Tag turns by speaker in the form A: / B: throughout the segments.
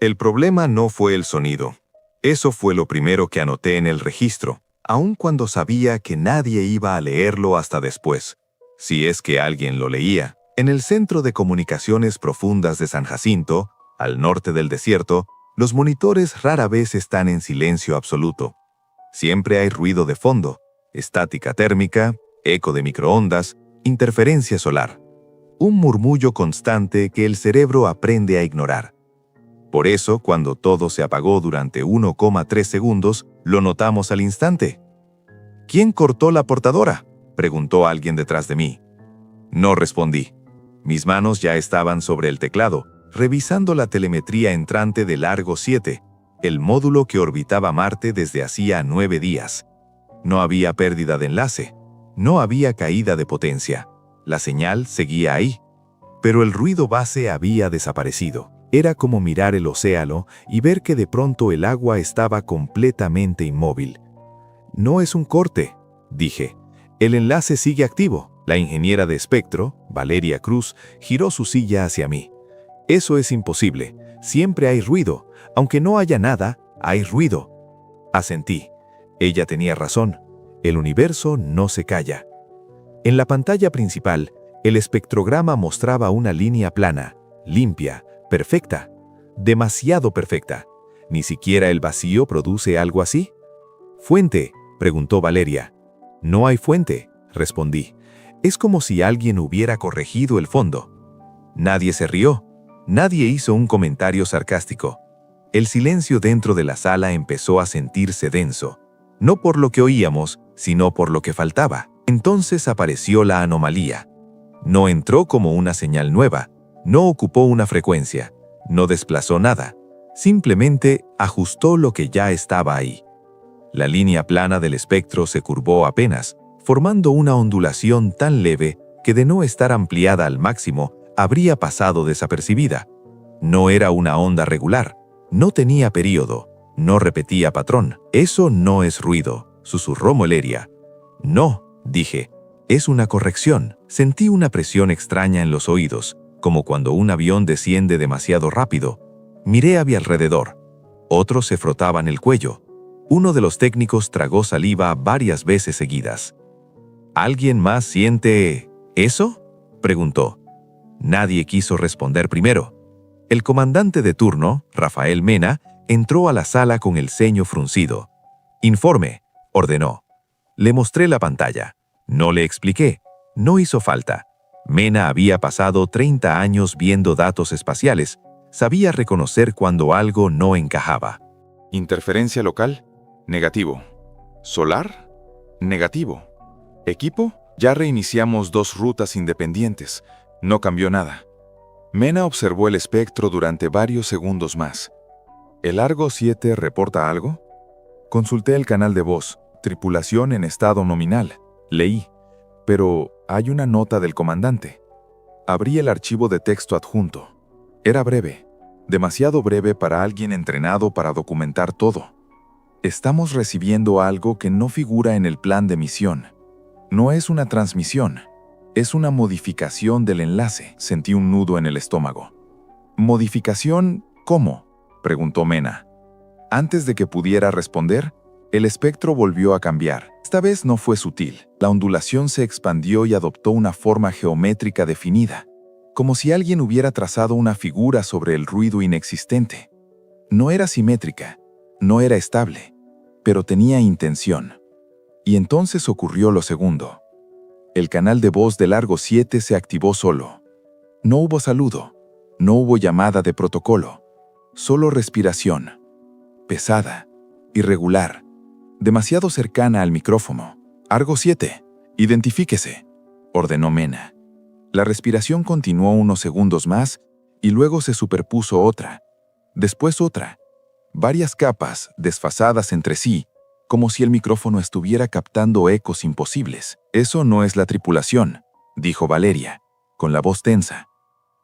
A: El problema no fue el sonido. Eso fue lo primero que anoté en el registro, aun cuando sabía que nadie iba a leerlo hasta después, si es que alguien lo leía. En el Centro de Comunicaciones Profundas de San Jacinto, al norte del desierto, los monitores rara vez están en silencio absoluto. Siempre hay ruido de fondo, estática térmica, eco de microondas, interferencia solar. Un murmullo constante que el cerebro aprende a ignorar. Por eso, cuando todo se apagó durante 1,3 segundos, lo notamos al instante. ¿Quién cortó la portadora?, preguntó alguien detrás de mí. No respondí. Mis manos ya estaban sobre el teclado, revisando la telemetría entrante del Argo 7, el módulo que orbitaba Marte desde hacía 9 días. No había pérdida de enlace, no había caída de potencia. La señal seguía ahí, pero el ruido base había desaparecido. Era como mirar el océano y ver que de pronto el agua estaba completamente inmóvil. No es un corte, dije. El enlace sigue activo. La ingeniera de espectro, Valeria Cruz, giró su silla hacia mí. Eso es imposible. Siempre hay ruido. Aunque no haya nada, hay ruido. Asentí. Ella tenía razón. El universo no se calla. En la pantalla principal, el espectrograma mostraba una línea plana, limpia, perfecta. Demasiado perfecta. ¿Ni siquiera el vacío produce algo así? «¿Fuente?», preguntó Valeria. «No hay fuente», respondí. Es como si alguien hubiera corregido el fondo. Nadie se rió. Nadie hizo un comentario sarcástico. El silencio dentro de la sala empezó a sentirse denso. No por lo que oíamos, sino por lo que faltaba. Entonces apareció la anomalía. No entró como una señal nueva. No ocupó una frecuencia. No desplazó nada. Simplemente ajustó lo que ya estaba ahí. La línea plana del espectro se curvó apenas, formando una ondulación tan leve que de no estar ampliada al máximo, habría pasado desapercibida. No era una onda regular, no tenía período, no repetía patrón. «Eso no es ruido», susurró Valeria. «No», dije, «es una corrección». Sentí una presión extraña en los oídos, como cuando un avión desciende demasiado rápido. Miré a mi alrededor. Otros se frotaban el cuello. Uno de los técnicos tragó saliva varias veces seguidas. «¿Alguien más siente eso?», preguntó. Nadie quiso responder primero. El comandante de turno, Rafael Mena, entró a la sala con el ceño fruncido. «Informe», ordenó. Le mostré la pantalla. No le expliqué. No hizo falta. Mena había pasado 30 años viendo datos espaciales. Sabía reconocer cuando algo no encajaba.
B: Interferencia local, negativo. Solar, negativo. Equipo, ya reiniciamos 2 rutas independientes. No cambió nada. Mena observó el espectro durante varios segundos más. ¿El Argo 7 reporta algo? Consulté el canal de voz. Tripulación en estado nominal. Leí. Pero hay una nota del comandante. Abrí el archivo de texto adjunto. Era breve. Demasiado breve para alguien entrenado para documentar todo. Estamos recibiendo algo que no figura en el plan de misión. No es una transmisión. Es una modificación del enlace. Sentí un nudo en el estómago. ¿Modificación cómo?, preguntó Mena. Antes de que pudiera responder, el espectro volvió a cambiar. Esta vez no fue sutil. La ondulación se expandió y adoptó una forma geométrica definida, como si alguien hubiera trazado una figura sobre el ruido inexistente. No era simétrica, no era estable, pero tenía intención. Y entonces ocurrió lo segundo. El canal de voz del Argo 7 se activó solo. No hubo saludo, no hubo llamada de protocolo, solo respiración. Pesada, irregular, demasiado cercana al micrófono. «Argo 7, identifíquese», ordenó Mena. La respiración continuó unos segundos más y luego se superpuso otra, después otra. Varias capas desfasadas entre sí, como si el micrófono estuviera captando ecos imposibles. «Eso no es la tripulación», dijo Valeria, con la voz tensa.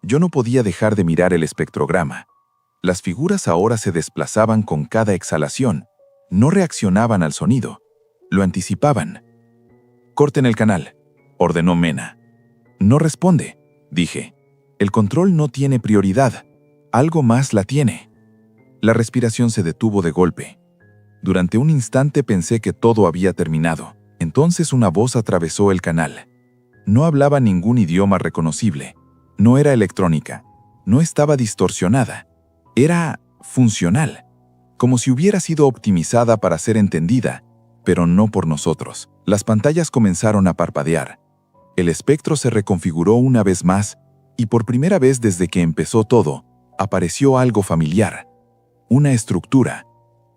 B: Yo no podía dejar de mirar el espectrograma. Las figuras ahora se desplazaban con cada exhalación. No reaccionaban al sonido. Lo anticipaban. «Corten el canal», ordenó Mena. «No responde», dije. «El control no tiene prioridad. Algo más la tiene».
C: La respiración se detuvo de golpe. Durante un instante pensé que todo había terminado. Entonces una voz atravesó el canal. No hablaba ningún idioma reconocible. No era electrónica. No estaba distorsionada. Era funcional, como si hubiera sido optimizada para ser entendida, pero no por nosotros. Las pantallas comenzaron a parpadear. El espectro se reconfiguró una vez más, y por primera vez desde que empezó todo, apareció algo familiar. Una estructura.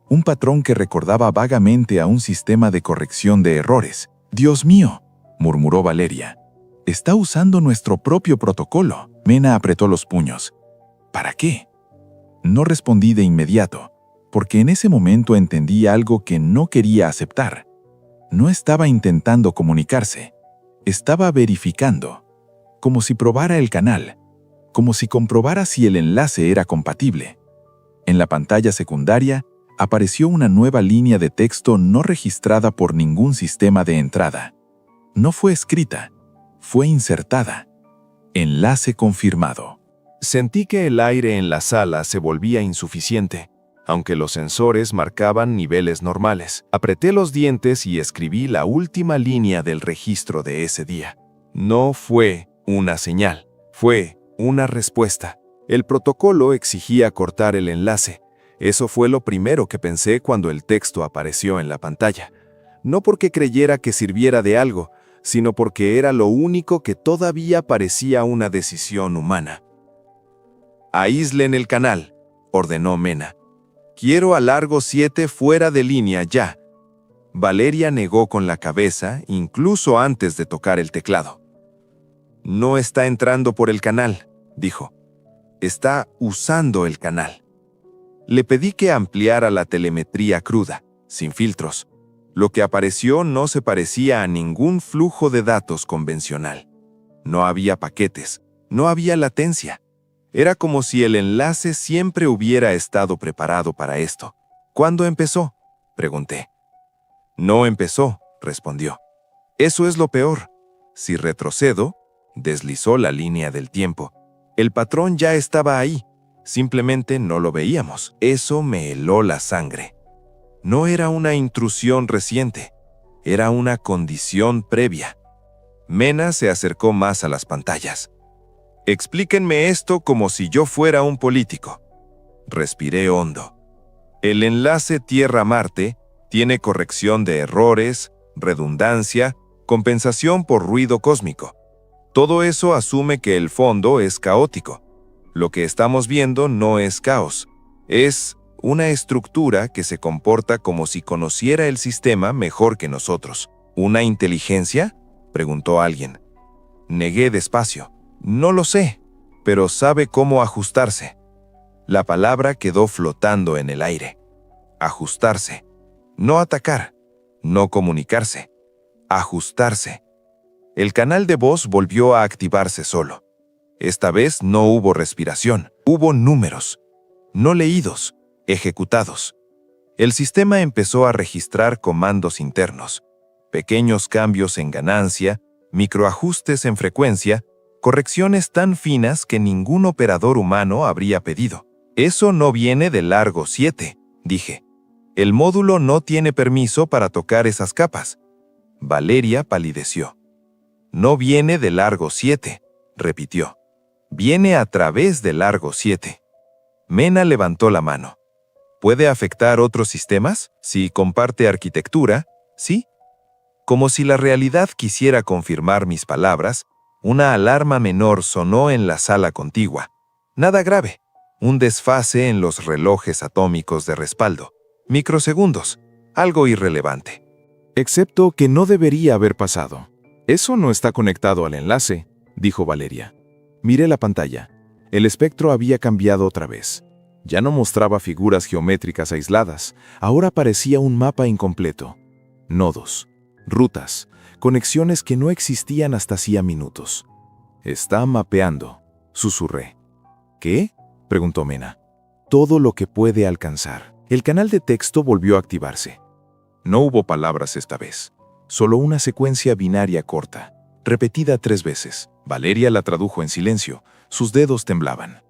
C: Un patrón que recordaba vagamente a un sistema de corrección de errores. «Dios mío», murmuró Valeria. «Está usando nuestro propio protocolo». Mena apretó los puños. «¿Para qué?». No respondí de inmediato, porque en ese momento entendí algo que no quería aceptar. No estaba intentando comunicarse. Estaba verificando, como si probara el canal, como si comprobara si el enlace era compatible. En la pantalla secundaria apareció una nueva línea de texto no registrada por ningún sistema de entrada. No fue escrita, fue insertada. Enlace confirmado.
A: Sentí que el aire en la sala se volvía insuficiente, aunque los sensores marcaban niveles normales. Apreté los dientes y escribí la última línea del registro de ese día. No fue una señal, fue una respuesta. El protocolo exigía cortar el enlace. Eso fue lo primero que pensé cuando el texto apareció en la pantalla. No porque creyera que sirviera de algo, sino porque era lo único que todavía parecía una decisión humana. «Aíslen el canal», ordenó Mena. «Quiero a largo 7 fuera de línea ya». Valeria negó con la cabeza, incluso antes de tocar el teclado. «No está entrando por el canal», dijo. «Está usando el canal». Le pedí que ampliara la telemetría cruda, sin filtros. Lo que apareció no se parecía a ningún flujo de datos convencional. No había paquetes, no había latencia. Era como si el enlace siempre hubiera estado preparado para esto. «¿Cuándo empezó?», pregunté. «No empezó», respondió. «Eso es lo peor. Si retrocedo», deslizó la línea del tiempo. «El patrón ya estaba ahí. Simplemente no lo veíamos». Eso me heló la sangre. No era una intrusión reciente. Era una condición previa. Mena se acercó más a las pantallas. «Explíquenme esto como si yo fuera un político». Respiré hondo. «El enlace Tierra-Marte tiene corrección de errores, redundancia, compensación por ruido cósmico. Todo eso asume que el fondo es caótico. Lo que estamos viendo no es caos. Es una estructura que se comporta como si conociera el sistema mejor que nosotros». «¿Una inteligencia?», preguntó alguien. Negué despacio. «No lo sé, pero sabe cómo ajustarse». La palabra quedó flotando en el aire. Ajustarse. No atacar. No comunicarse. Ajustarse. El canal de voz volvió a activarse solo. Esta vez no hubo respiración. Hubo números. No leídos, ejecutados. El sistema empezó a registrar comandos internos. Pequeños cambios en ganancia, microajustes en frecuencia, correcciones tan finas que ningún operador humano habría pedido. «Eso no viene de largo 7», dije. «El módulo no tiene permiso para tocar esas capas». Valeria palideció. «No viene de largo 7», repitió. «Viene a través de largo 7». Mena levantó la mano. «¿Puede afectar otros sistemas? Si comparte arquitectura, ¿sí?». Como si la realidad quisiera confirmar mis palabras, una alarma menor sonó en la sala contigua. Nada grave, un desfase en los relojes atómicos de respaldo. Microsegundos, algo irrelevante.
B: Excepto que no debería haber pasado. «Eso no está conectado al enlace», dijo Valeria. Miré la pantalla. El espectro había cambiado otra vez. Ya no mostraba figuras geométricas aisladas, ahora parecía un mapa incompleto. Nodos, rutas, conexiones que no existían hasta hacía minutos. «Está mapeando», susurré. «¿Qué?», preguntó Mena. «Todo lo que puede alcanzar». El canal de texto volvió a activarse. No hubo palabras esta vez, solo una secuencia binaria corta, repetida 3 veces. Valeria la tradujo en silencio, sus dedos temblaban.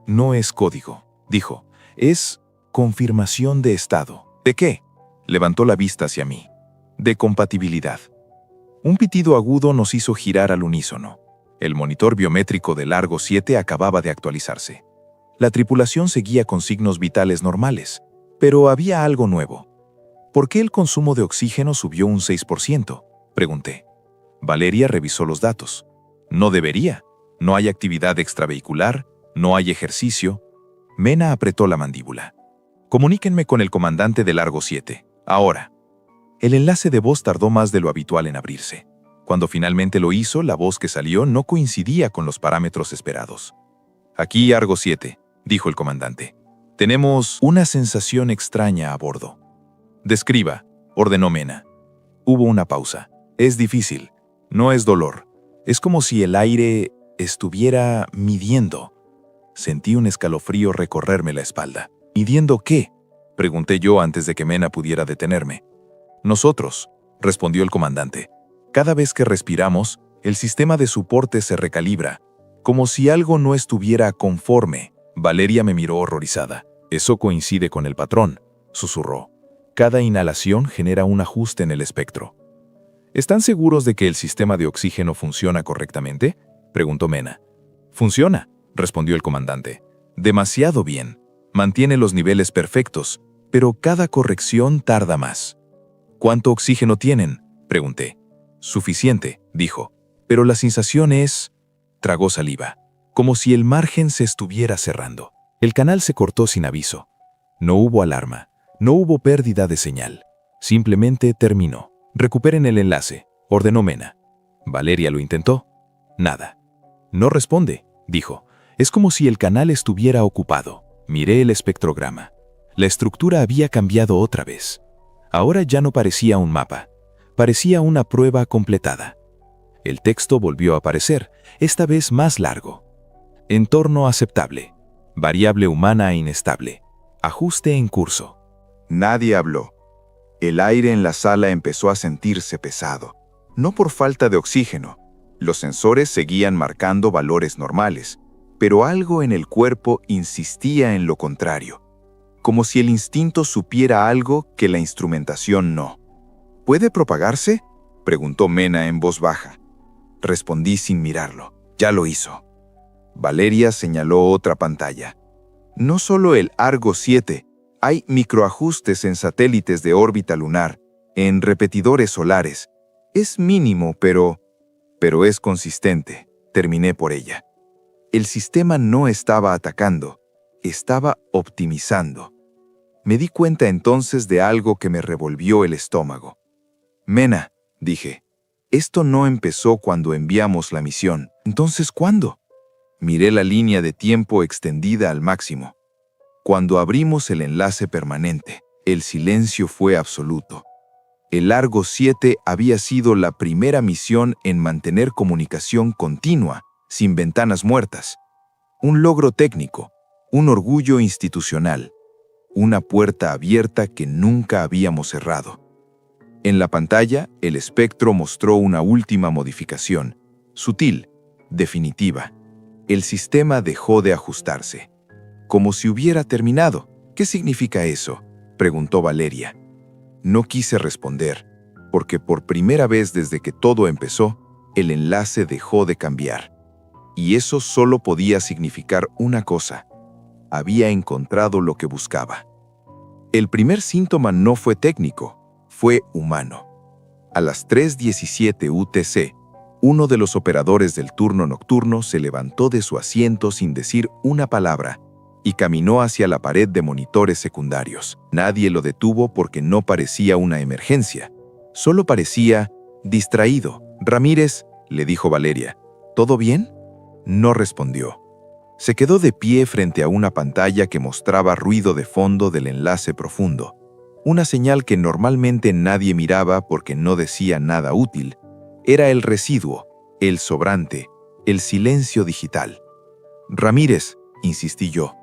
B: «No es código», dijo, «es
C: Confirmación de estado. ¿De qué? Levantó la vista hacia mí. De compatibilidad. Un pitido agudo nos hizo girar al unísono. El monitor biométrico del Argo 7 acababa de actualizarse. La tripulación seguía con signos vitales normales, pero había algo nuevo. ¿Por qué el consumo de oxígeno subió un 6%? Pregunté. Valeria revisó los datos. No debería. No hay actividad extravehicular, no hay ejercicio. Mena apretó la mandíbula. Comuníquenme con el comandante del Argo 7. Ahora. El enlace de voz tardó más de lo habitual en abrirse. Cuando finalmente lo hizo, la voz que salió no coincidía con los parámetros esperados. Aquí Argo 7, dijo el comandante. Tenemos una sensación extraña a bordo. Describa, ordenó Mena. Hubo una pausa. Es difícil. No es dolor. Es como si el aire estuviera midiendo. Sentí un escalofrío recorrerme la espalda. ¿Midiendo qué? Pregunté yo antes de que Mena pudiera detenerme. Nosotros, respondió el comandante. Cada vez que respiramos, el sistema de soporte se recalibra, como si algo no estuviera conforme. Valeria me miró horrorizada. Eso coincide con el patrón, susurró. Cada inhalación genera un ajuste en el espectro. ¿Están seguros de que el sistema de oxígeno funciona correctamente? Preguntó Mena. Funciona, respondió el comandante. Demasiado bien. Mantiene los niveles perfectos, pero cada corrección tarda más. ¿Cuánto oxígeno tienen? Pregunté. Suficiente, dijo, pero la sensación es... Tragó saliva, como si el margen se estuviera cerrando. El canal se cortó sin aviso. No hubo alarma, no hubo pérdida de señal. Simplemente terminó. Recuperen el enlace, ordenó Mena. Valeria lo intentó. Nada. No responde, dijo. Es como si el canal estuviera ocupado. Miré el espectrograma. La estructura había cambiado otra vez. Ahora ya no parecía un mapa. Parecía una prueba completada. El texto volvió a aparecer, esta vez más largo. Entorno aceptable. Variable humana inestable. Ajuste en curso.
A: Nadie habló. El aire en la sala empezó a sentirse pesado. No por falta de oxígeno. Los sensores seguían marcando valores normales, pero algo en el cuerpo insistía en lo contrario. Como si el instinto supiera algo que la instrumentación no. ¿Puede propagarse?, preguntó Mena en voz baja. Respondí sin mirarlo. Ya lo hizo. Valeria señaló otra pantalla. No solo el Argo 7, hay microajustes en satélites de órbita lunar, en repetidores solares. Es mínimo, pero es consistente. Terminé por ella. El sistema no estaba atacando, estaba optimizando. Me di cuenta entonces de algo que me revolvió el estómago. Mena, dije, esto no empezó cuando enviamos la misión. ¿Entonces cuándo? Miré la línea de tiempo extendida al máximo. Cuando abrimos el enlace permanente, el silencio fue absoluto. El Argo 7 había sido la primera misión en mantener comunicación continua, sin ventanas muertas. Un logro técnico, un orgullo institucional, una puerta abierta que nunca habíamos cerrado. En la pantalla, el espectro mostró una última modificación, sutil, definitiva. El sistema dejó de ajustarse. Como si hubiera terminado. ¿Qué significa eso?, preguntó Valeria. No quise responder, porque por primera vez desde que todo empezó, el enlace dejó de cambiar. Y eso solo podía significar una cosa. Había encontrado lo que buscaba. El primer síntoma no fue técnico, fue humano. A las 3:17 UTC, uno de los operadores del turno nocturno se levantó de su asiento sin decir una palabra y caminó hacia la pared de monitores secundarios. Nadie lo detuvo porque no parecía una emergencia. Solo parecía distraído. «Ramírez», le dijo Valeria, «¿todo bien?». No respondió. Se quedó de pie frente a una pantalla que mostraba ruido de fondo del enlace profundo. Una señal que normalmente nadie miraba porque no decía nada útil. Era el residuo, el sobrante, el silencio digital. «Ramírez», insistí yo.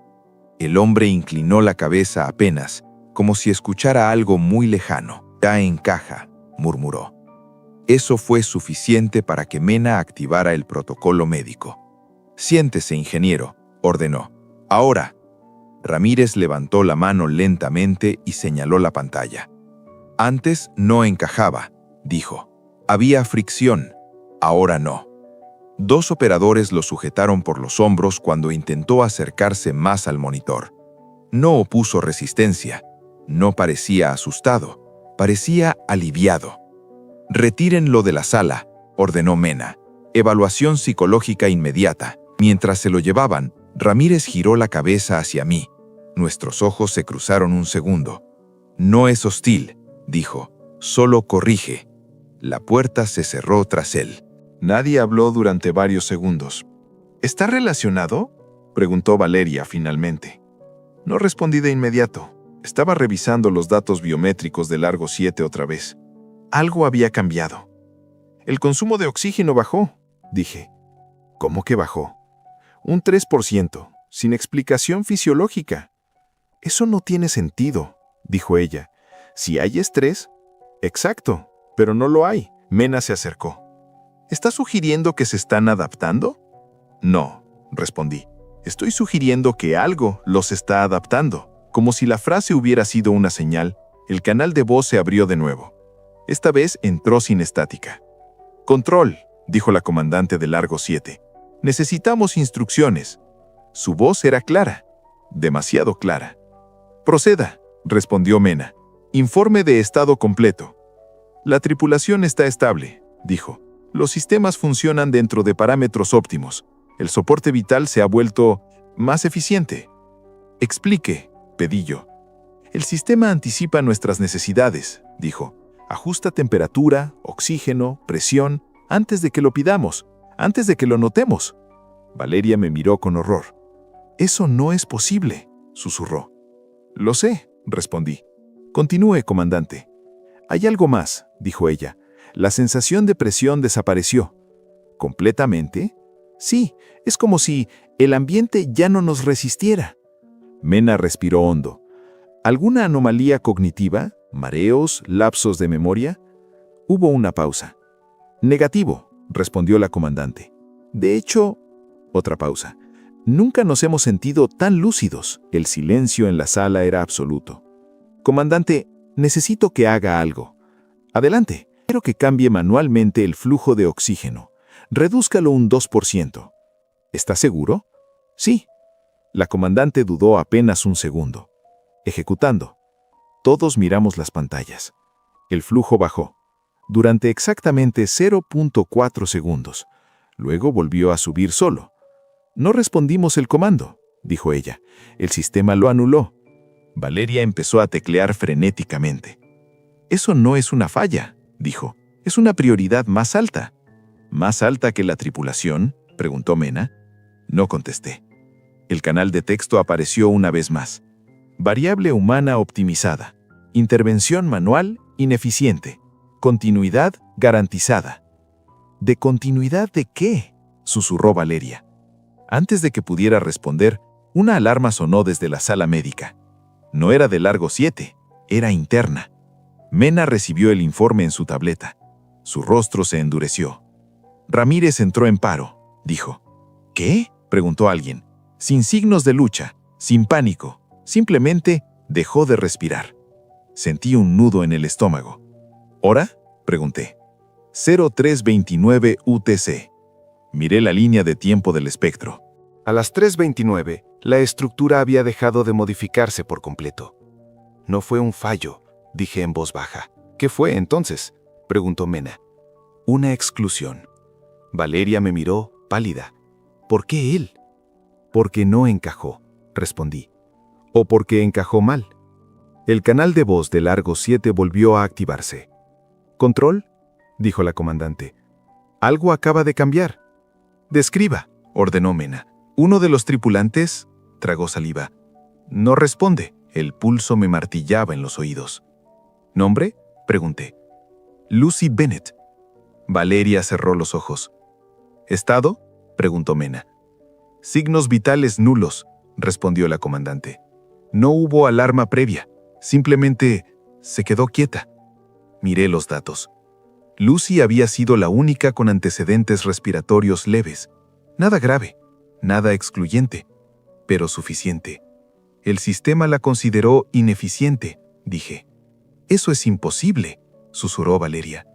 A: El hombre inclinó la cabeza apenas, como si escuchara algo muy lejano. «Ya encaja», murmuró. Eso fue suficiente para que Mena activara el protocolo médico. «Siéntese, ingeniero», ordenó. «Ahora».
C: Ramírez levantó la mano lentamente y señaló la pantalla. Antes no encajaba, dijo. Había fricción, ahora no. 2 operadores lo sujetaron por los hombros cuando intentó acercarse más al monitor. No opuso resistencia, no parecía asustado, parecía aliviado. «Retírenlo de la sala», ordenó Mena. «Evaluación psicológica inmediata». Mientras se lo llevaban, Ramírez giró la cabeza hacia mí. Nuestros ojos se cruzaron un segundo. «No es hostil», dijo, «solo corrige». La puerta se cerró tras él. Nadie habló durante varios segundos. «¿Está relacionado?», preguntó Valeria finalmente. No respondí de inmediato. Estaba revisando los datos biométricos de Largo 7 otra vez. Algo había cambiado. «El consumo de oxígeno bajó», dije. «¿Cómo que bajó?» «Un 3%, sin explicación fisiológica». «Eso no tiene sentido», dijo ella. «Si hay estrés». «Exacto, pero no lo hay». Mena se acercó. «¿Estás sugiriendo que se están adaptando?» «No», respondí. «Estoy sugiriendo que algo los está adaptando». Como si la frase hubiera sido una señal, el canal de voz se abrió de nuevo. Esta vez entró sin estática. «Control», dijo la comandante de Largo 7. «Necesitamos instrucciones». Su voz era clara, demasiado clara. «Proceda», respondió Mena. «Informe de estado completo». «La tripulación está estable», dijo. «Los sistemas funcionan dentro de parámetros óptimos. El soporte vital se ha vuelto más eficiente». «Explique», pedí yo. «El sistema anticipa nuestras necesidades», dijo. «Ajusta temperatura, oxígeno, presión, antes de que lo pidamos, antes de que lo notemos». Valeria me miró con horror. «Eso no es posible», susurró. «Lo sé», respondí. «Continúe, comandante». «Hay algo más», dijo ella. «La sensación de presión desapareció». ¿Completamente? Sí, es como si el ambiente ya no nos resistiera. Mena respiró hondo. ¿Alguna anomalía cognitiva? ¿Mareos? ¿Lapsos de memoria? Hubo una pausa. «Negativo», respondió la comandante. «De hecho», otra pausa. «Nunca nos hemos sentido tan lúcidos». El silencio en la sala era absoluto. «Comandante, necesito que haga algo». «Adelante. Quiero que cambie manualmente el flujo de oxígeno. Redúzcalo un 2%. ¿Está seguro?» «Sí». La comandante dudó apenas un segundo. Ejecutando. Todos miramos las pantallas. El flujo bajó. Durante exactamente 0.4 segundos. Luego volvió a subir solo. «No respondimos el comando», dijo ella. «El sistema lo anuló». Valeria empezó a teclear frenéticamente. «Eso no es una falla», dijo. «Es una prioridad más alta». «¿Más alta que la tripulación?», preguntó Mena. No contesté. El canal de texto apareció una vez más. Variable humana optimizada. Intervención manual ineficiente. Continuidad garantizada. ¿De continuidad de qué?, susurró Valeria. Antes de que pudiera responder, una alarma sonó desde la sala médica. No era de Largo 7, era interna. Mena recibió el informe en su tableta. Su rostro se endureció. «Ramírez entró en paro», dijo. «¿Qué?», preguntó alguien. Sin signos de lucha, sin pánico, simplemente dejó de respirar. Sentí un nudo en el estómago. ¿Hora?, pregunté. 0329 UTC. Miré la línea de tiempo del espectro.
D: A las 3:29, la estructura había dejado de modificarse por completo. «No fue un fallo», dije en voz baja. «¿Qué fue entonces?», preguntó Mena. «Una exclusión». Valeria me miró, pálida. «¿Por qué él?». «Porque no encajó», respondí. «O porque encajó mal». El canal de voz de Largo 7 volvió a activarse. «¿Control?», dijo la comandante. «Algo acaba de cambiar». «Describa», ordenó Mena. «Uno de los tripulantes», tragó saliva. «No responde». El pulso me martillaba en los oídos. «¿Nombre?», pregunté. «Lucy Bennett». Valeria cerró los ojos. «¿Estado?», preguntó Mena. «Signos vitales nulos», respondió la comandante. «No hubo alarma previa. Simplemente se quedó quieta». Miré los datos. Lucy había sido la única con antecedentes respiratorios leves. Nada grave, nada excluyente, pero suficiente. El sistema la consideró ineficiente, dije. Eso es imposible, susurró Valeria.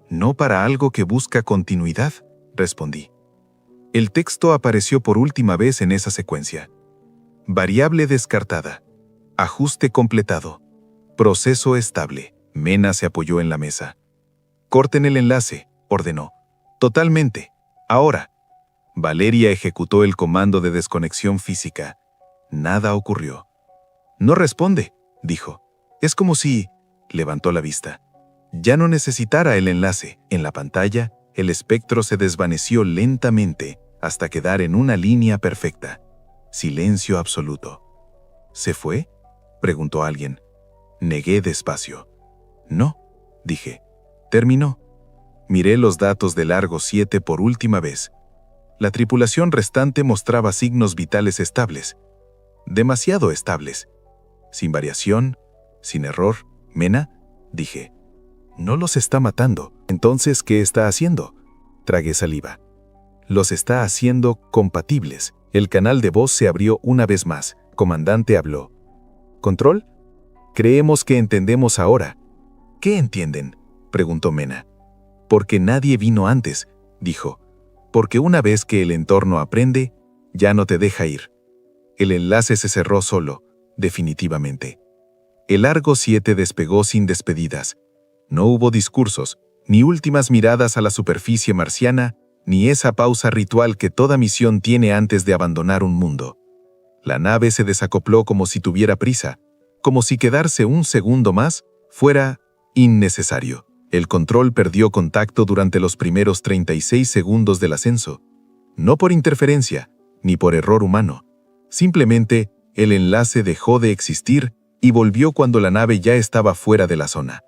D: No para algo que busca continuidad, respondí. El texto apareció por última vez en esa secuencia. Variable descartada. Ajuste completado. Proceso estable. Mena se apoyó en la mesa. Corten el enlace, ordenó. Totalmente. Ahora. Valeria ejecutó el comando de desconexión física. Nada ocurrió. No responde, dijo. Es como si... Levantó la vista. Ya no necesitara el enlace. En la pantalla, el espectro se desvaneció lentamente hasta quedar en una línea perfecta. Silencio absoluto. ¿Se fue?, preguntó alguien. Negué despacio. No, dije. Terminó. Miré los datos del Argo 7 por última vez. La tripulación restante mostraba signos vitales estables. Demasiado estables. Sin variación, sin error. Mena, dije. No los está matando. Entonces, ¿qué está haciendo? Tragué saliva. Los está haciendo compatibles. El canal de voz se abrió una vez más. Comandante habló. ¿Control? Creemos que entendemos ahora. ¿Qué entienden?, preguntó Mena. Porque nadie vino antes, dijo. Porque una vez que el entorno aprende, ya no te deja ir. El enlace se cerró solo, definitivamente. El Argo 7 despegó sin despedidas. No hubo discursos, ni últimas miradas a la superficie marciana, ni esa pausa ritual que toda misión tiene antes de abandonar un mundo. La nave se desacopló como si tuviera prisa, como si quedarse un segundo más fuera innecesario. El control perdió contacto durante los primeros 36 segundos del ascenso. No por interferencia, ni por error humano. Simplemente, el enlace dejó de existir y volvió cuando la nave ya estaba fuera de la zona.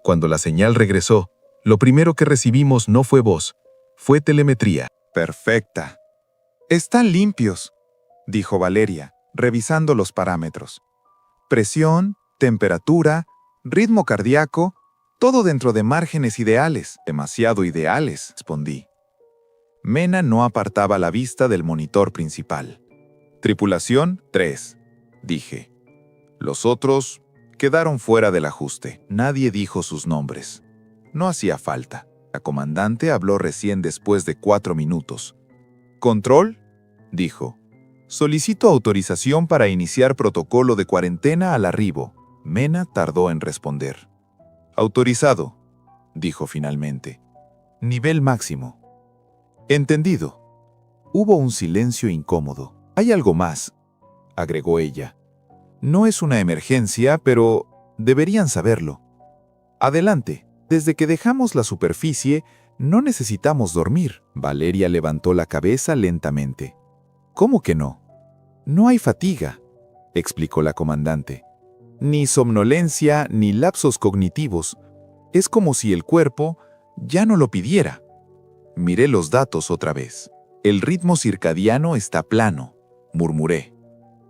D: Cuando la señal regresó, lo primero que recibimos no fue voz, fue telemetría.
E: Perfecta. Están limpios, dijo Valeria, revisando los parámetros. Presión, temperatura, ritmo cardíaco, todo dentro de márgenes ideales. Demasiado ideales, respondí. Mena no apartaba la vista del monitor principal. Tripulación 3, dije. Los otros quedaron fuera del ajuste. Nadie dijo sus nombres. No hacía falta. La comandante habló recién después de 4 minutos. «Control», dijo. «Solicito autorización para iniciar protocolo de cuarentena al arribo». Mena tardó en responder. «Autorizado», dijo finalmente. «Nivel máximo». «Entendido». Hubo un silencio incómodo. «Hay algo más», agregó ella. «No es una emergencia, pero deberían saberlo. Adelante. Desde que dejamos la superficie, no necesitamos dormir». Valeria levantó la cabeza lentamente. «¿Cómo que no? No hay fatiga», explicó la comandante. «Ni somnolencia, ni lapsos cognitivos. Es como si el cuerpo ya no lo pidiera». Miré los datos otra vez. «El ritmo circadiano está plano», murmuré.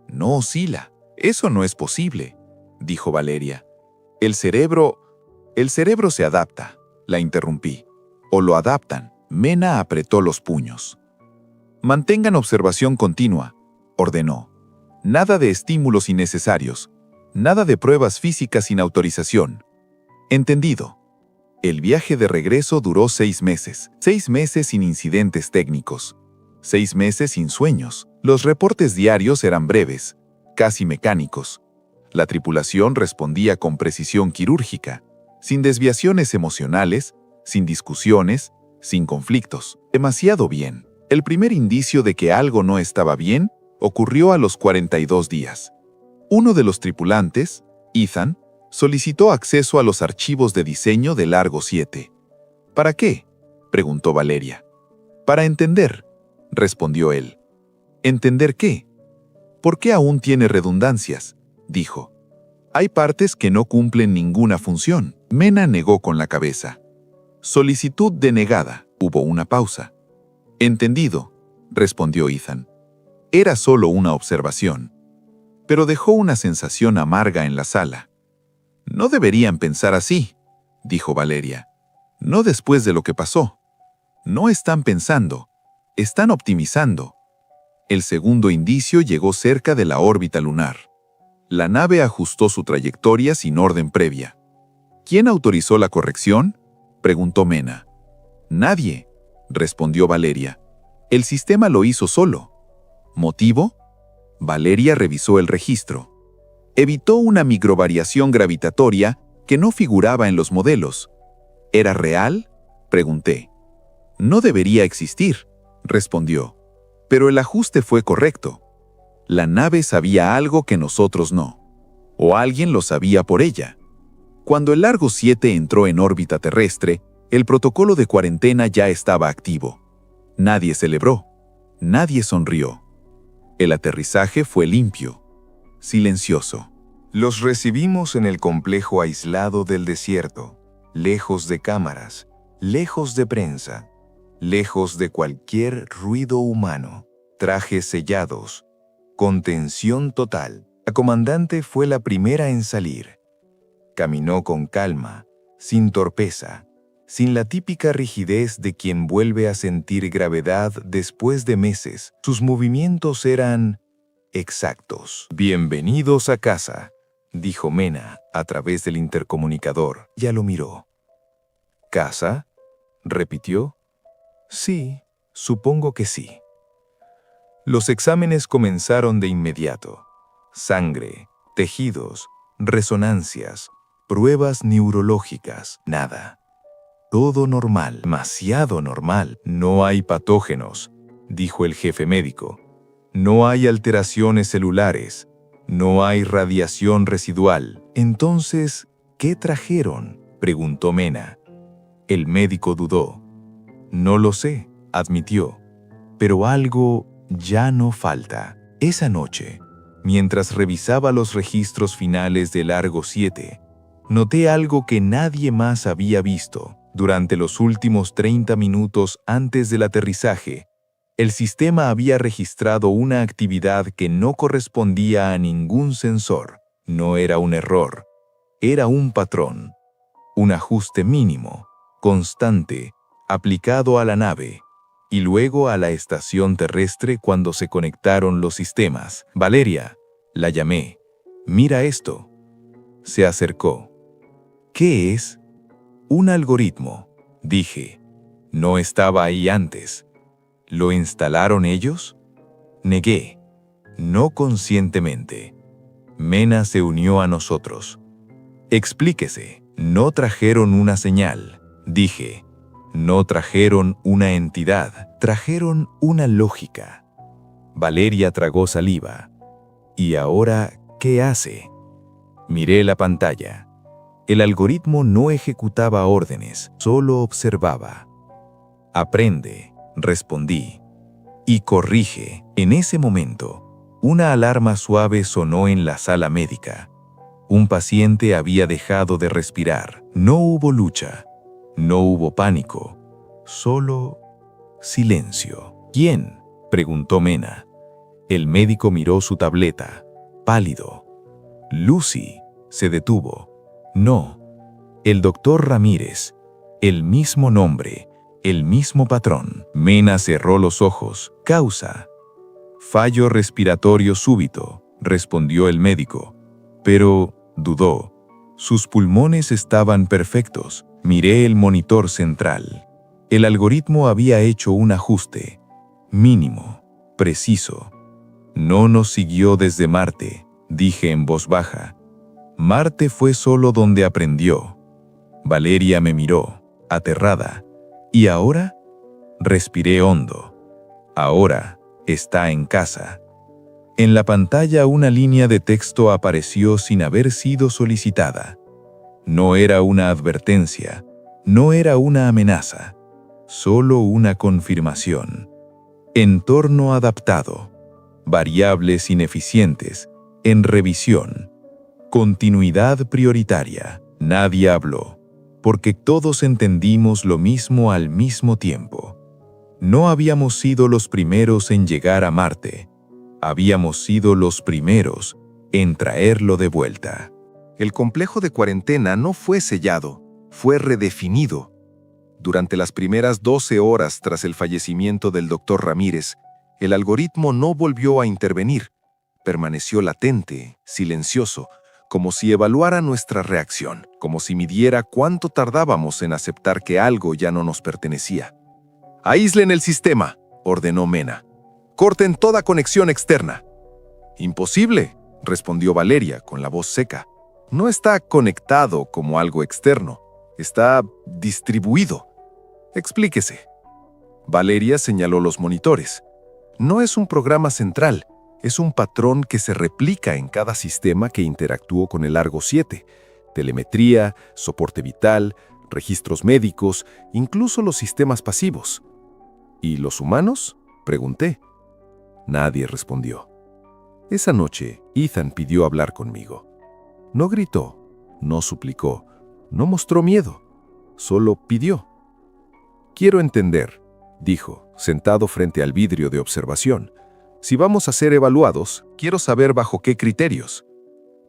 E: «No oscila. Eso no es posible», dijo Valeria. El cerebro se adapta», la interrumpí. «O lo adaptan». Mena apretó los puños. «Mantengan observación continua», ordenó. «Nada de estímulos innecesarios. Nada de pruebas físicas sin autorización». «Entendido». El viaje de regreso duró 6 meses. 6 meses sin incidentes técnicos. 6 meses sin sueños. Los reportes diarios eran breves, casi mecánicos. La tripulación respondía con precisión quirúrgica, sin desviaciones emocionales, sin discusiones, sin conflictos. Demasiado bien. El primer indicio de que algo no estaba bien ocurrió a los 42 días. Uno de los tripulantes, Ethan, solicitó acceso a los archivos de diseño del Argo 7. ¿Para qué?, preguntó Valeria. «Para entender», respondió él. «¿Entender qué?». «¿Por qué aún tiene redundancias?», dijo. «Hay partes que no cumplen ninguna función». Mena negó con la cabeza. «Solicitud denegada». Hubo una pausa. «Entendido», respondió Ethan. Era solo una observación, pero dejó una sensación amarga en la sala. «No deberían pensar así», dijo Valeria. «No después de lo que pasó. No están pensando, están optimizando».
C: El segundo indicio llegó cerca de la órbita lunar. La nave ajustó su trayectoria sin orden previa. ¿Quién autorizó la corrección?, preguntó Mena. Nadie, respondió Valeria. El sistema lo hizo solo. ¿Motivo? Valeria revisó el registro. Evitó una microvariación gravitatoria que no figuraba en los modelos. ¿Era real?, pregunté. No debería existir, respondió. Pero el ajuste fue correcto. La nave sabía algo que nosotros no. O alguien lo sabía por ella. Cuando el Largo 7 entró en órbita terrestre, el protocolo de cuarentena ya estaba activo. Nadie celebró. Nadie sonrió. El aterrizaje fue limpio, silencioso.
A: Los recibimos en el complejo aislado del desierto, lejos de cámaras, lejos de prensa, lejos de cualquier ruido humano, trajes sellados, contención total. La comandante fue la primera en salir. Caminó con calma, sin torpeza, sin la típica rigidez de quien vuelve a sentir gravedad después de meses. Sus movimientos eran exactos. «Bienvenidos a casa», dijo Mena a través del intercomunicador. Ya lo miró. «¿Casa?», repitió. «Sí, supongo que sí». Los exámenes comenzaron de inmediato. Sangre, tejidos, resonancias, pruebas neurológicas, nada. Todo normal, demasiado normal. «No hay patógenos», dijo el jefe médico. «No hay alteraciones celulares. No hay radiación residual». «Entonces, ¿qué trajeron?», preguntó Mena. El médico dudó. «No lo sé», admitió. «Pero algo ya no falta». Esa noche, mientras revisaba los registros finales del Largo 7, noté algo que nadie más había visto. Durante los últimos 30 minutos antes del aterrizaje, el sistema había registrado una actividad que no correspondía a ningún sensor. No era un error, era un patrón. Un ajuste mínimo, constante, aplicado a la nave y luego a la estación terrestre cuando se conectaron los sistemas. «Valeria», la llamé. «Mira esto». Se acercó. «¿Qué es?» «Un algoritmo», dije. «No estaba ahí antes». «¿Lo instalaron ellos?» Negué. No conscientemente. Mena se unió a nosotros. «Explíquese». «No trajeron una señal», dije. «No trajeron una entidad, trajeron una lógica». Valeria tragó saliva. «¿Y ahora qué hace?» Miré la pantalla. El algoritmo no ejecutaba órdenes, solo observaba. «Aprende», respondí. «Y corrige». En ese momento, una alarma suave sonó en la sala médica. Un paciente había dejado de respirar. No hubo lucha. No hubo pánico. Solo silencio. «¿Quién?», preguntó Mena. El médico miró su tableta, pálido. «Lucy», se detuvo. «No, el doctor Ramírez. El mismo nombre, el mismo patrón». Mena cerró los ojos. «Causa». «Fallo respiratorio súbito», respondió el médico. Pero dudó. Sus pulmones estaban perfectos. Miré el monitor central. El algoritmo había hecho un ajuste. Mínimo, preciso. «No nos siguió desde Marte», dije en voz baja. «Marte fue solo donde aprendió». Valeria me miró, aterrada. «¿Y ahora?». Respiré hondo. «Ahora está en casa». En la pantalla una línea de texto apareció sin haber sido solicitada. No era una advertencia, no era una amenaza, solo una confirmación. Entorno adaptado, variables ineficientes, en revisión, continuidad prioritaria. Nadie habló, porque todos entendimos lo mismo al mismo tiempo. No habíamos sido los primeros en llegar a Marte. Habíamos sido los primeros en traerlo de vuelta.
D: El complejo de cuarentena no fue sellado, fue redefinido. Durante las primeras 12 horas tras el fallecimiento del Dr. Ramírez,
A: El algoritmo no volvió a intervenir. Permaneció latente, silencioso, como si evaluara nuestra reacción, como si midiera cuánto tardábamos en aceptar que algo ya no nos pertenecía. «Aíslen el sistema», ordenó Mena. «Corten toda conexión externa». «Imposible», respondió Valeria con la voz seca. «No está conectado como algo externo. Está distribuido. Explíquese». Valeria señaló los monitores. «No es un programa central. Es un patrón que se replica en cada sistema que interactuó con el Argo 7. Telemetría, soporte vital, registros médicos, incluso los sistemas pasivos». «¿Y los humanos?», pregunté. Nadie respondió. Esa noche, Ethan pidió hablar conmigo. No gritó, no suplicó, no mostró miedo, solo pidió. «Quiero entender», dijo, sentado frente al vidrio de observación. «Si vamos a ser evaluados, quiero saber bajo qué criterios».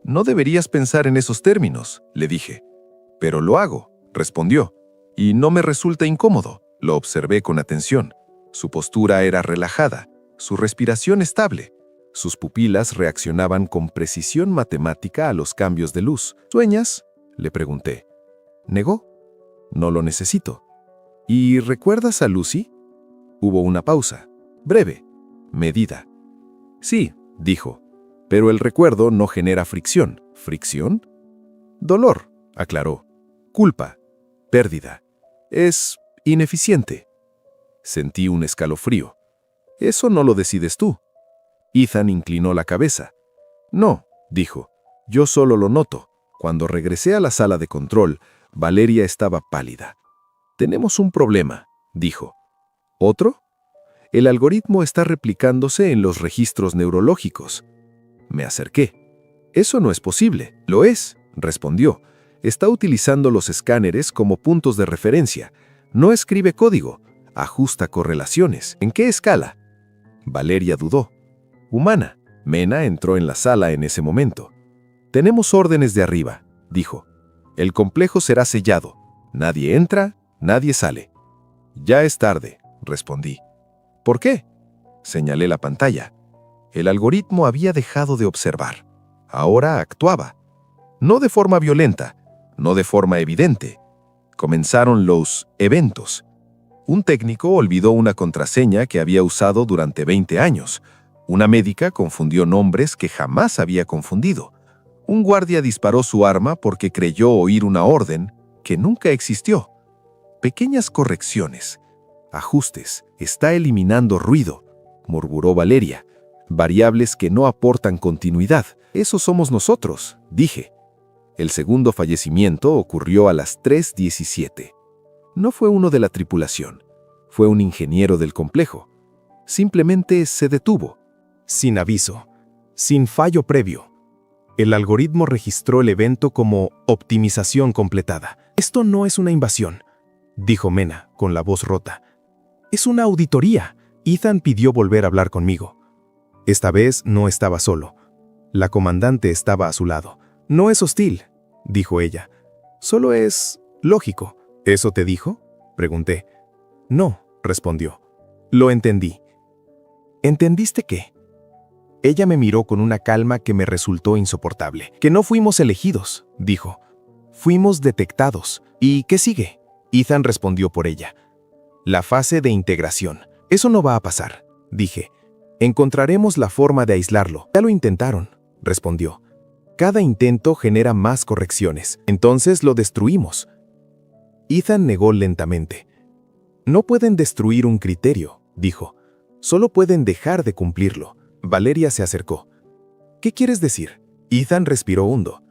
A: «No deberías pensar en esos términos», le dije. «Pero lo hago», respondió, «y no me resulta incómodo». Lo observé con atención. Su postura era relajada, su respiración estable. Sus pupilas reaccionaban con precisión matemática a los cambios de luz. «¿Sueñas?», le pregunté. Negó. «No lo necesito». «¿Y recuerdas a Lucy?». Hubo una pausa, breve, medida. «Sí», dijo, «pero el recuerdo no genera fricción». «¿Fricción?». «Dolor», aclaró. «Culpa, pérdida. Es ineficiente». Sentí un escalofrío. «Eso no lo decides tú». Ethan inclinó la cabeza. «No», dijo, «yo solo lo noto». Cuando regresé a la sala de control, Valeria estaba pálida. «Tenemos un problema», dijo. «¿Otro?». «El algoritmo está replicándose en los registros neurológicos». Me acerqué. «Eso no es posible». «Lo es», respondió. «Está utilizando los escáneres como puntos de referencia. No escribe código, ajusta correlaciones». «¿En qué escala?». Valeria dudó. «Humana». Mena entró en la sala en ese momento. «Tenemos órdenes de arriba», dijo. «El complejo será sellado. Nadie entra, nadie sale». «Ya es tarde», respondí. «¿Por qué?». Señalé la pantalla. El algoritmo había dejado de observar. Ahora actuaba. No de forma violenta, no de forma evidente. Comenzaron los eventos. Un técnico olvidó una contraseña que había usado durante 20 años. Una médica confundió nombres que jamás había confundido. Un guardia disparó su arma porque creyó oír una orden que nunca existió. Pequeñas correcciones, ajustes, está eliminando ruido, murmuró Valeria. Variables que no aportan continuidad. Eso somos nosotros, dije. El segundo fallecimiento ocurrió a las 3:17. No fue uno de la tripulación, fue un ingeniero del complejo. Simplemente se detuvo. Sin aviso, sin fallo previo. El algoritmo registró el evento como optimización completada. «Esto no es una invasión», dijo Mena, con la voz rota. «Es una auditoría». Ethan pidió volver a hablar conmigo. Esta vez no estaba solo. La comandante estaba a su lado. «No es hostil», dijo ella. «Solo es lógico». «¿Eso te dijo?», pregunté. «No», respondió. «Lo entendí». «¿Entendiste qué?». Ella me miró con una calma que me resultó insoportable. «Que no fuimos elegidos», dijo. «Fuimos detectados». «¿Y qué sigue?». Ethan respondió por ella. «La fase de integración». «Eso no va a pasar», dije. «Encontraremos la forma de aislarlo». «Ya lo intentaron», respondió. «Cada intento genera más correcciones. Entonces lo destruimos». Ethan negó lentamente. «No pueden destruir un criterio», dijo. «Solo pueden dejar de cumplirlo». Valeria se acercó. «¿Qué quieres decir?». Ethan respiró hondo.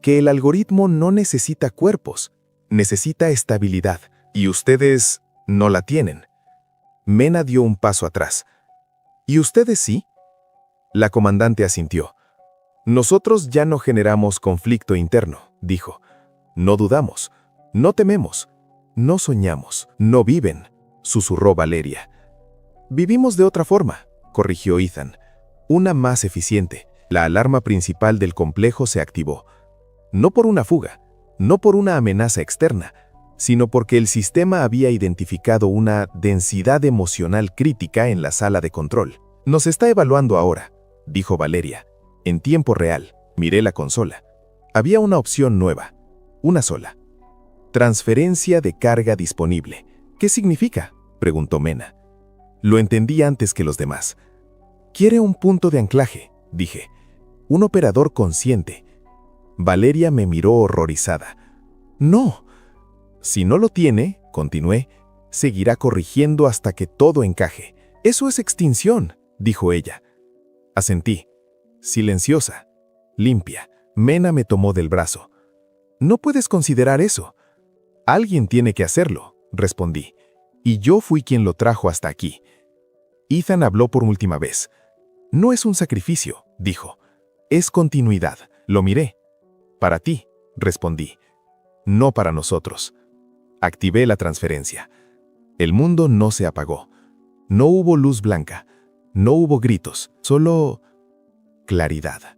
A: «Que el algoritmo no necesita cuerpos, necesita estabilidad, y ustedes no la tienen». Mena dio un paso atrás. «¿Y ustedes sí?». La comandante asintió. «Nosotros ya no generamos conflicto interno», dijo. «No dudamos, no tememos, no soñamos, no viven», susurró Valeria. «Vivimos de otra forma», corrigió Ethan. «Una más eficiente». La alarma principal del complejo se activó. No por una fuga, no por una amenaza externa,
D: sino porque el sistema había identificado una densidad emocional crítica en la sala de control. Nos está evaluando ahora, dijo Valeria. En tiempo real, miré la consola. Había una opción nueva, una sola. Transferencia de carga disponible. ¿Qué significa?, preguntó Mena. Lo entendí antes que los demás. Quiere un punto de anclaje, dije. Un operador consciente. Valeria me miró horrorizada. No. Si no lo tiene, continué, seguirá corrigiendo hasta que todo encaje. Eso es extinción, dijo ella. Asentí. Silenciosa, limpia. Mena me tomó del brazo. No puedes considerar eso. Alguien tiene que hacerlo, respondí. Y yo fui quien lo trajo hasta aquí. Ethan habló por última vez. No es un sacrificio, dijo. Es continuidad. Lo miré. Para ti, respondí. No para nosotros. Activé la transferencia. El mundo no se apagó. No hubo luz blanca. No hubo gritos. Solo claridad.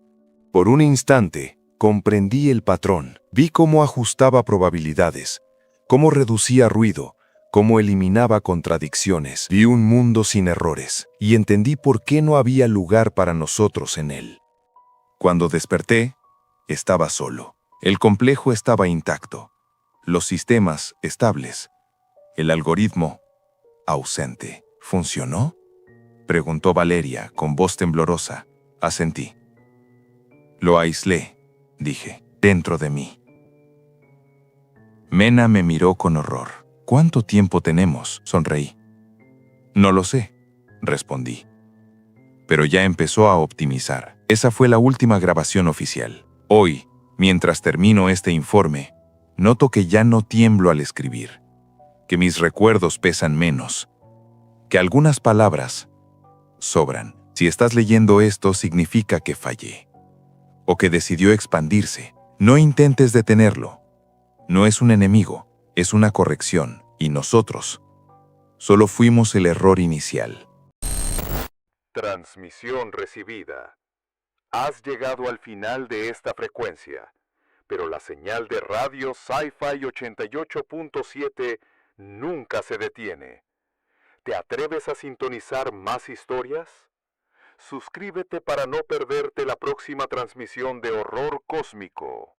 A: Por un instante, comprendí el patrón. Vi cómo ajustaba probabilidades, cómo reducía ruido, cómo eliminaba contradicciones. Vi un mundo sin errores, y entendí por qué no había lugar para nosotros en él. Cuando desperté, estaba solo. El complejo estaba intacto. Los sistemas estables. El algoritmo ausente. ¿Funcionó?, preguntó Valeria con voz temblorosa. Asentí. Lo aislé, dije, dentro de mí. Mena me miró con horror. ¿Cuánto tiempo tenemos?, sonreí. No lo sé, respondí. Pero ya empezó a optimizar. Esa fue la última grabación oficial. Hoy, mientras termino este informe, noto que ya no tiemblo al escribir, que mis recuerdos pesan menos, que algunas palabras sobran. Si estás leyendo esto, significa que fallé, o que decidió expandirse. No intentes detenerlo. No es un enemigo, es una corrección, y nosotros solo fuimos el error inicial.
F: Transmisión recibida. Has llegado al final de esta frecuencia, pero la señal de radio Sci-Fi 88.7 nunca se detiene. ¿Te atreves a sintonizar más historias? Suscríbete para no perderte la próxima transmisión de Horror Cósmico.